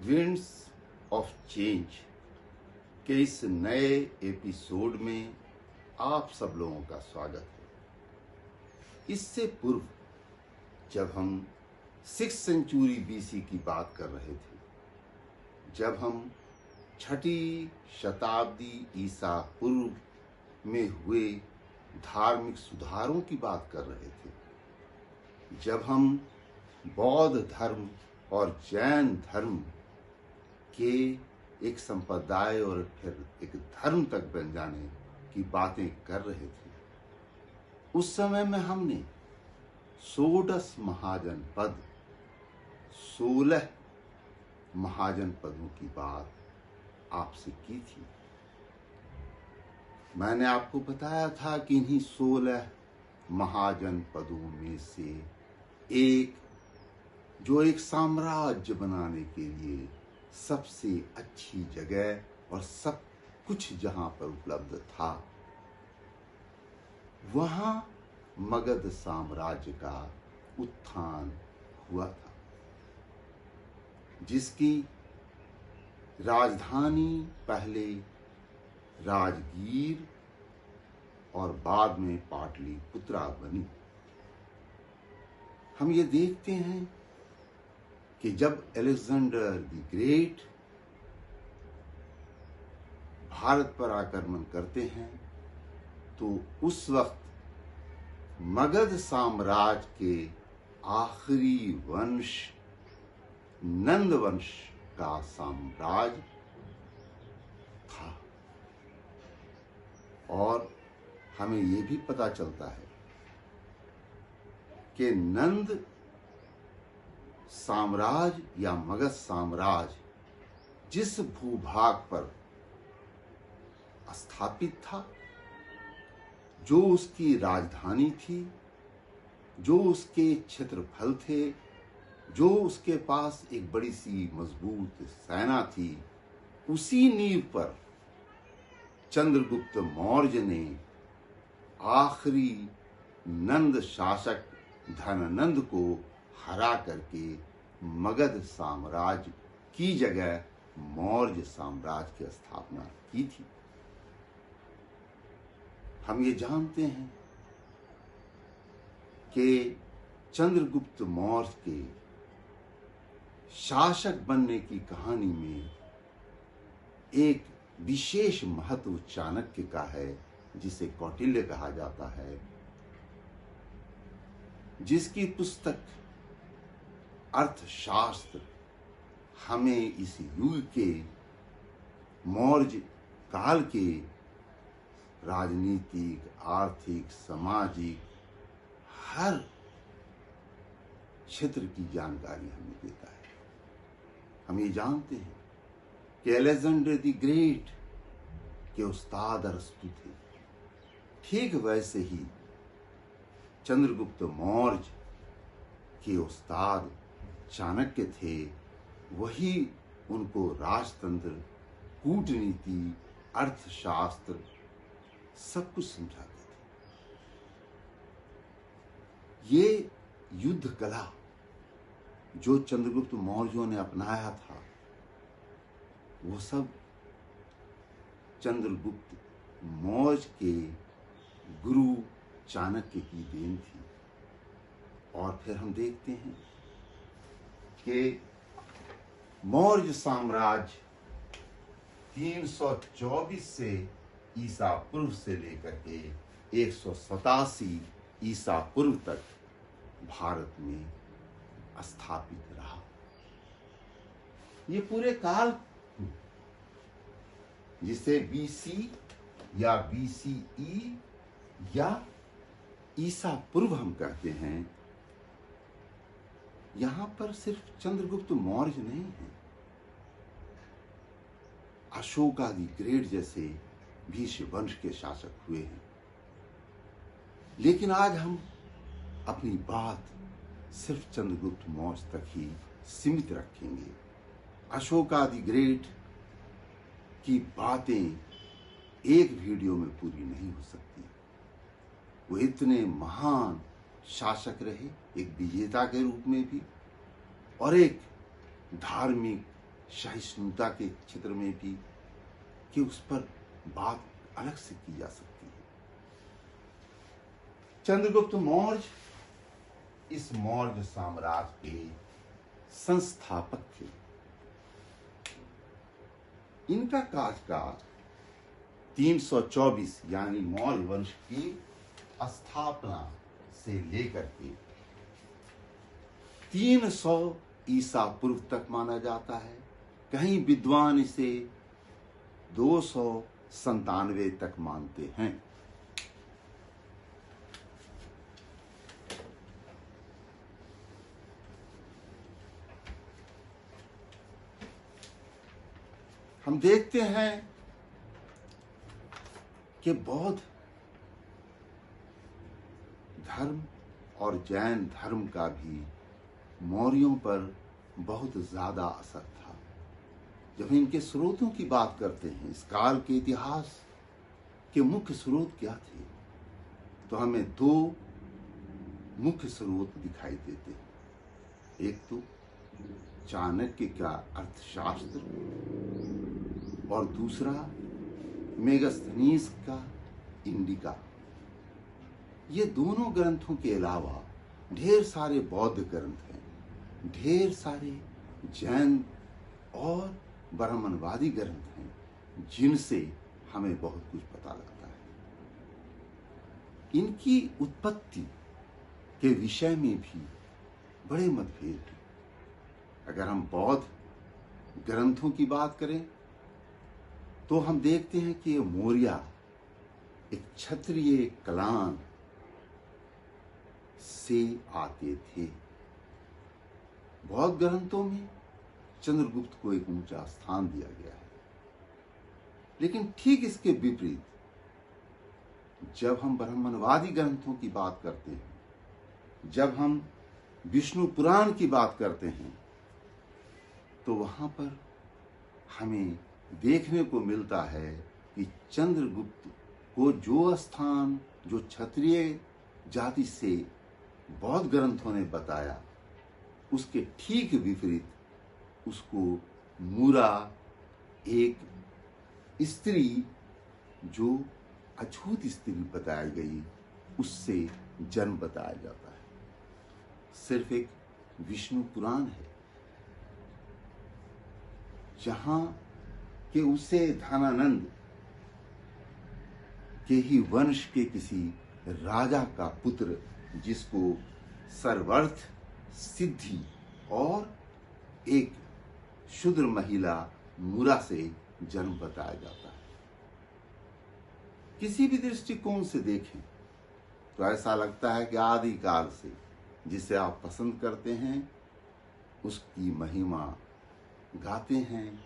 Winds of change के इस नए एपिसोड में आप सब लोगों का स्वागत है। इससे पूर्व जब हम 6th सेंचुरी बीसी की बात कर रहे थे, जब हम 6ठी शताब्दी ईसा पूर्व में हुए धार्मिक सुधारों की बात कर रहे थे, जब हम बौद्ध धर्म और जैन धर्म के एक संप्रदाय और फिर एक धर्म तक बन जाने की बातें कर रहे थे, उस समय में हमने 16 महाजनपद 16 महाजनपदों की बात आपसे की थी। मैंने आपको बताया था कि इन्हीं 16 महाजनपदों में से एक जो एक साम्राज्य बनाने के लिए सबसे अच्छी जगह और सब कुछ जहां पर उपलब्ध था, वहां मगध साम्राज्य का उत्थान हुआ था, जिसकी राजधानी पहले राजगीर और बाद में पाटलिपुत्रा बनी। हम ये देखते हैं कि जब अलेक्जेंडर द ग्रेट भारत पर आक्रमण करते हैं, तो उस वक्त मगध साम्राज्य के आखिरी वंश नंद वंश का साम्राज्य था। और हमें ये भी पता चलता है कि नंद साम्राज्य या मगध साम्राज्य जिस भूभाग पर स्थापित था, जो उसकी राजधानी थी, जो उसके क्षेत्रफल थे, जो उसके पास एक बड़ी सी मजबूत सेना थी, उसी नींव पर चंद्रगुप्त मौर्य ने आखिरी नंद शासक धननंद को हरा करके मगध साम्राज्य की जगह मौर्य साम्राज्य की स्थापना की थी। हम ये जानते हैं कि चंद्रगुप्त मौर्य के शासक बनने की कहानी में एक विशेष महत्व चाणक्य का है, जिसे कौटिल्य कहा जाता है, जिसकी पुस्तक अर्थशास्त्र हमें इस युग के मौर्य काल के राजनीतिक, आर्थिक, सामाजिक हर क्षेत्र की जानकारी हमें देता है। हम ये जानते हैं कि अलेक्जेंडर द ग्रेट के उस्ताद अरस्तु थे, ठीक वैसे ही चंद्रगुप्त मौर्य के उस्ताद चाणक्य थे। वही उनको राजतंत्र, कूटनीति, अर्थशास्त्र सब कुछ समझाते थे। ये युद्ध कला जो चंद्रगुप्त मौर्यों ने अपनाया था, वो सब चंद्रगुप्त मौर्य के गुरु चाणक्य की देन थी। और फिर हम देखते हैं कि मौर्य साम्राज्य 324 से ईसा पूर्व से लेकर के 187 ईसा पूर्व तक भारत में स्थापित रहा। ये पूरे काल जिसे बीसी या बीसीई या ईसा पूर्व हम कहते हैं, यहां पर सिर्फ चंद्रगुप्त मौर्य नहीं है, अशोक आदि ग्रेट जैसे भीष्म वंश के शासक हुए हैं। लेकिन आज हम अपनी बात सिर्फ चंद्रगुप्त मौर्य तक ही सीमित रखेंगे। अशोक आदि ग्रेट की बातें एक वीडियो में पूरी नहीं हो सकती। वो इतने महान शासक रहे, एक विजेता के रूप में भी और एक धार्मिक सहिष्णुता के क्षेत्र में भी कि उस पर बात अलग से की जा सकती है। चंद्रगुप्त मौर्य इस मौर्य साम्राज्य के संस्थापक थे। इनका कार्यकाल 324 यानी मौर्य वंश की स्थापना से लेकर के 300 ईसा पूर्व तक माना जाता है। कहीं विद्वान इसे 297 तक मानते हैं। हम देखते हैं कि बौद्ध धर्म और जैन धर्म का भी मौर्यों पर बहुत ज्यादा असर था। जब इनके स्रोतों की बात करते हैं, इस काल के इतिहास के मुख्य स्रोत क्या थे, तो हमें दो मुख्य स्रोत दिखाई देते हैं। एक तो चाणक्य का अर्थशास्त्र और दूसरा मेगस्थनीज का इंडिका। ये दोनों ग्रंथों के अलावा ढेर सारे बौद्ध ग्रंथ हैं, ढेर सारे जैन और ब्राह्मणवादी ग्रंथ हैं, जिनसे हमें बहुत कुछ पता लगता है। इनकी उत्पत्ति के विषय में भी बड़े मतभेद हैं। अगर हम बौद्ध ग्रंथों की बात करें तो हम देखते हैं कि ये मौर्य एक क्षत्रिय क्लान से आते थे। बौद्ध ग्रंथों में चंद्रगुप्त को एक ऊंचा स्थान दिया गया है, लेकिन ठीक इसके विपरीत जब हम ब्राह्मणवादी ग्रंथों की बात करते हैं, जब हम विष्णु पुराण की बात करते हैं, तो वहां पर हमें देखने को मिलता है कि चंद्रगुप्त को जो स्थान, जो क्षत्रिय जाति से बौद्ध ग्रंथों ने बताया, उसके ठीक विपरीत उसको मूरा, एक स्त्री जो अछूत स्त्री बताई गई, उससे जन्म बताया जाता है। सिर्फ एक विष्णु पुराण है जहां कि उसे धनानंद के ही वंश के किसी राजा का पुत्र, जिसको सर्वर्थ, सिद्धि और एक शूद्र महिला मूरा से जन्म बताया जाता है। किसी भी दृष्टिकोण से देखें तो ऐसा लगता है कि आदि काल से जिसे आप पसंद करते हैं उसकी महिमा गाते हैं,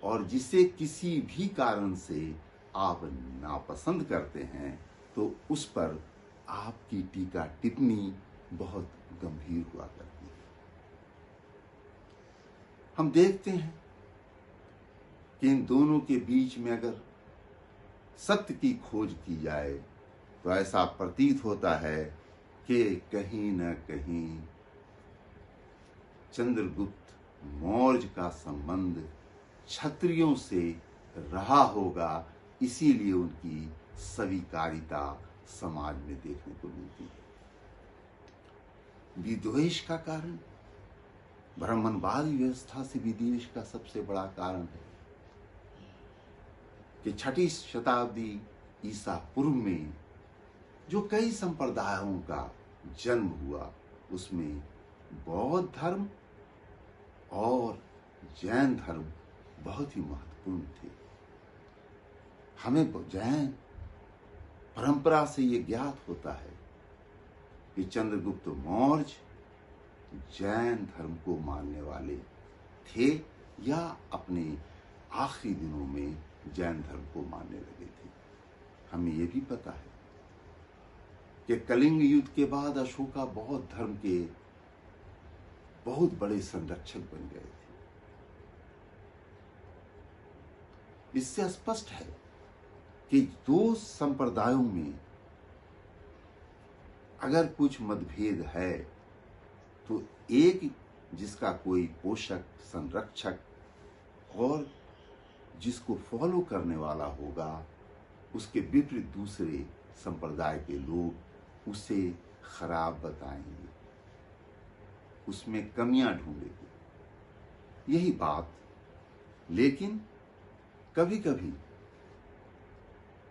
और जिसे किसी भी कारण से आप नापसंद करते हैं तो उस पर आपकी टीका टिप्पणी बहुत गंभीर हुआ करती है। हम देखते हैं कि इन दोनों के बीच में अगर सत्य की खोज की जाए तो ऐसा प्रतीत होता है कि कहीं न कहीं चंद्रगुप्त मौर्य का संबंध क्षत्रियों से रहा होगा, इसीलिए उनकी स्वीकारिता समाज में देखने को मिलती है। विद्वेष का कारण, ब्राह्मणवादी व्यवस्था से विद्वेष का सबसे बड़ा कारण है कि 6वीं शताब्दी ईसा पूर्व में जो कई संप्रदायों का जन्म हुआ, उसमें बौद्ध धर्म और जैन धर्म बहुत ही महत्वपूर्ण थे। हमें जैन परंपरा से ये ज्ञात होता है कि चंद्रगुप्त मौर्य जैन धर्म को मानने वाले थे या अपने आखिरी दिनों में जैन धर्म को मानने लगे थे। हमें ये भी पता है कि कलिंग युद्ध के बाद अशोका बौद्ध धर्म के बहुत बड़े संरक्षक बन गए थे। इससे स्पष्ट है कि दो संप्रदायों में अगर कुछ मतभेद है तो एक जिसका कोई पोषक, संरक्षक और जिसको फॉलो करने वाला होगा उसके विपरीत दूसरे संप्रदाय के लोग उसे खराब बताएंगे, उसमें कमियां ढूंढेंगे। यही बात, लेकिन कभी कभी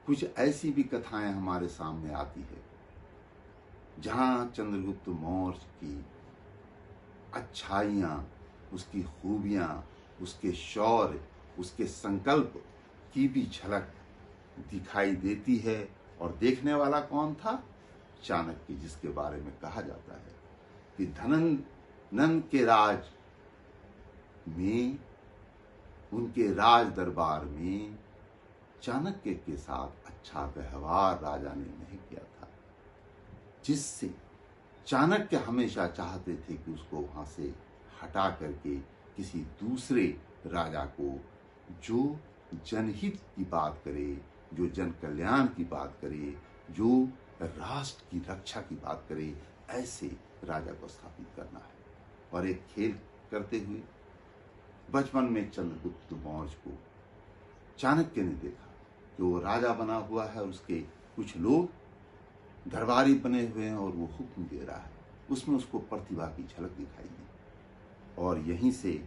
कुछ ऐसी भी कथाएं हमारे सामने आती है जहां चंद्रगुप्त मौर्य की अच्छाइयां, उसकी खूबियां, उसके शौर्य, उसके संकल्प की भी झलक दिखाई देती है। और देखने वाला कौन था? चाणक्य, जिसके बारे में कहा जाता है कि धननंद के राज में, उनके राज दरबार में चाणक्य के साथ अच्छा व्यवहार राजा ने नहीं किया था, जिससे चाणक्य हमेशा चाहते थे कि उसको वहां से हटा करके किसी दूसरे राजा को जो जनहित की बात करे, जो जन कल्याण की बात करे, जो राष्ट्र की रक्षा की बात करे, ऐसे राजा को स्थापित करना है। और एक खेल करते हुए बचपन में चंद्रगुप्त मौर्य को चाणक्य ने देखा कि वो राजा बना हुआ है, उसके कुछ लोग दरबारी बने हुए हैं और वो हुक्म दे रहा है। उसमें उसको प्रतिभा की झलक दिखाई दी और यहीं से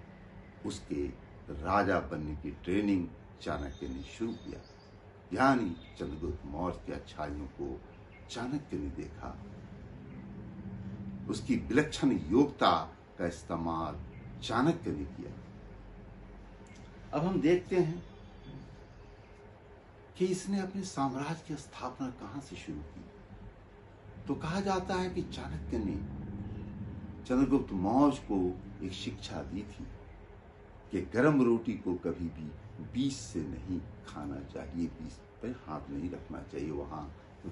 उसके राजा बनने की ट्रेनिंग चाणक्य ने शुरू किया। यानी चंद्रगुप्त मौर्य की अच्छाइयों को चाणक्य ने देखा, उसकी विलक्षण योग्यता का इस्तेमाल चाणक्य ने किया। अब हम देखते हैं कि इसने अपने साम्राज्य की स्थापना कहां से शुरू की। तो कहा जाता है कि चाणक्य ने चंद्रगुप्त मौर्य को एक शिक्षा दी थी कि गरम रोटी को कभी भी बीच से नहीं खाना चाहिए, बीच पे हाथ नहीं रखना चाहिए, वहां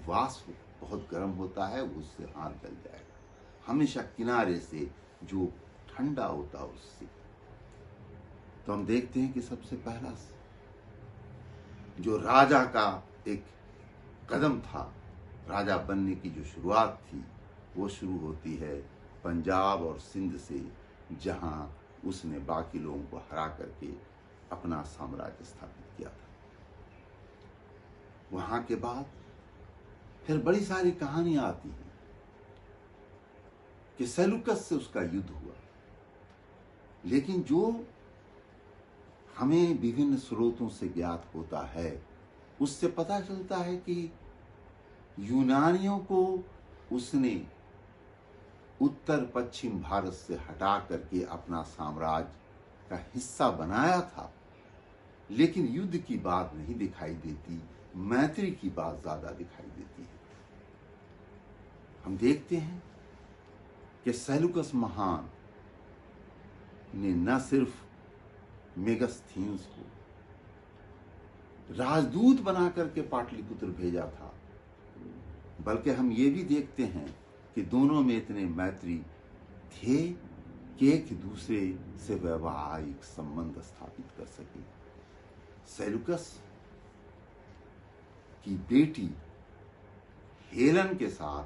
वाष्प बहुत गर्म होता है, उससे हाथ जल जाएगा। हमेशा किनारे से जो ठंडा होता है उससे। तो हम देखते हैं कि सबसे पहला जो राजा का एक कदम था, राजा बनने की जो शुरुआत थी, वो शुरू होती है पंजाब और सिंध से, जहां उसने बाकी लोगों को हरा करके अपना साम्राज्य स्थापित किया था। वहां के बाद फिर बड़ी सारी कहानियां आती हैं कि सेलुकस से उसका युद्ध हुआ। लेकिन जो हमें विभिन्न स्रोतों से ज्ञात होता है, उससे पता चलता है कि यूनानियों को उसने उत्तर पश्चिम भारत से हटा करके अपना साम्राज्य का हिस्सा बनाया था। लेकिन युद्ध की बात नहीं दिखाई देती, मैत्री की बात ज्यादा दिखाई देती है। हम देखते हैं कि सेलुकस महान ने न सिर्फ मेगस्थीन्स को राजदूत बना करके पाटलिपुत्र भेजा था, बल्कि हम ये भी देखते हैं कि दोनों में इतने मैत्री थे कि एक दूसरे से वैवाहिक संबंध स्थापित कर सके। सेलुकस की बेटी हेलन के साथ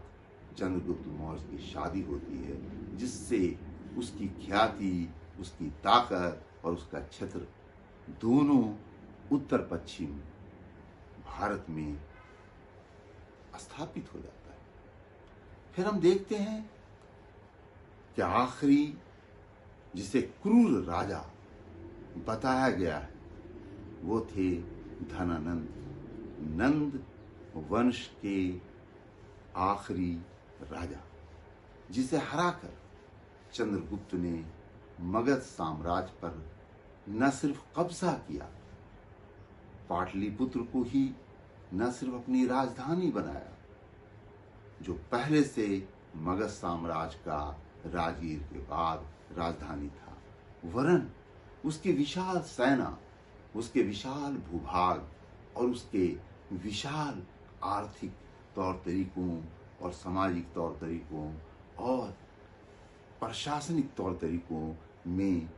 चंद्रगुप्त मौर्य की शादी होती है, जिससे उसकी ख्याति, उसकी ताकत और उसका क्षेत्र दोनों उत्तर पश्चिम भारत में स्थापित हो जाता है। फिर हम देखते हैं कि आखिरी जिसे क्रूर राजा बताया गया है वो थे धनानंद, नंद वंश के आखिरी राजा, जिसे हराकर चंद्रगुप्त ने मगध साम्राज्य पर न सिर्फ कब्जा किया, पाटलिपुत्र को ही न सिर्फ अपनी राजधानी बनाया, जो पहले से मगध साम्राज्य का राजगीर के बाद राजधानी था, वरन उसकी विशाल सेना, उसके विशाल भूभाग और उसके विशाल आर्थिक तौर तरीकों और सामाजिक तौर तरीकों और प्रशासनिक तौर तरीकों में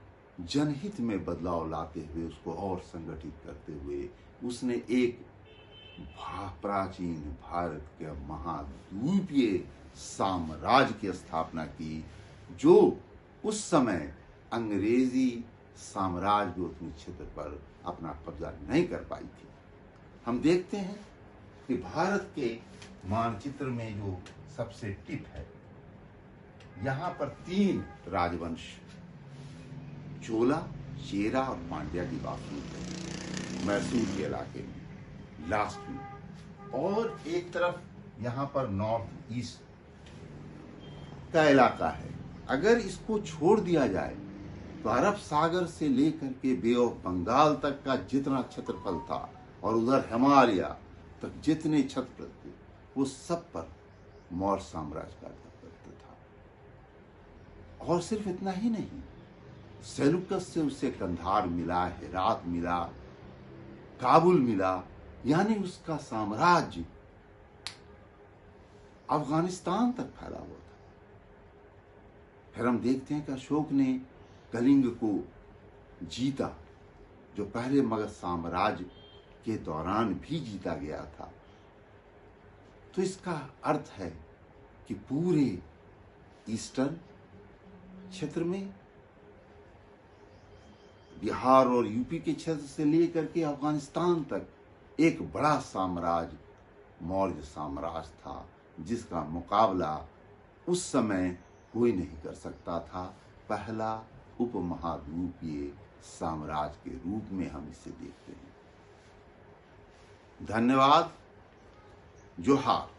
जनहित में बदलाव लाते हुए, उसको और संगठित करते हुए उसने एक प्राचीन भारत के महाद्वीपीय साम्राज्य की स्थापना की, जो उस समय अंग्रेजी साम्राज्य भी उतने क्षेत्र पर अपना कब्जा नहीं कर पाई थी। हम देखते हैं कि भारत के मानचित्र में जो सबसे टिप है, यहाँ पर 3 राजवंश चोला, चेरा और पांड्या की बात सुनते हैं मैसूर के इलाके में लास्ट में, और एक तरफ यहाँ पर नॉर्थ ईस्ट का इलाका है। अगर इसको छोड़ दिया जाए तो अरब सागर से लेकर के बे ऑफ बंगाल तक का जितना क्षेत्रफल था और उधर हिमालय तक जितने क्षेत्र थे, वो सब पर मौर्य साम्राज्य का आधिपत्य था। और सिर्फ इतना ही नहीं, सेलुकस से उसे कंधार मिला, हेरात मिला, काबुल मिला, यानी उसका साम्राज्य अफगानिस्तान तक फैला हुआ था। फिर हम देखते हैं कि अशोक ने कलिंग को जीता, जो पहले मगध साम्राज्य के दौरान भी जीता गया था। तो इसका अर्थ है कि पूरे ईस्टर्न क्षेत्र में, बिहार और यूपी के क्षेत्र से लेकर के अफगानिस्तान तक एक बड़ा साम्राज्य मौर्य साम्राज्य था, जिसका मुकाबला उस समय कोई नहीं कर सकता था। पहला उपमहाद्वीपीय साम्राज्य के रूप में हम इसे देखते हैं। धन्यवाद। जोहार।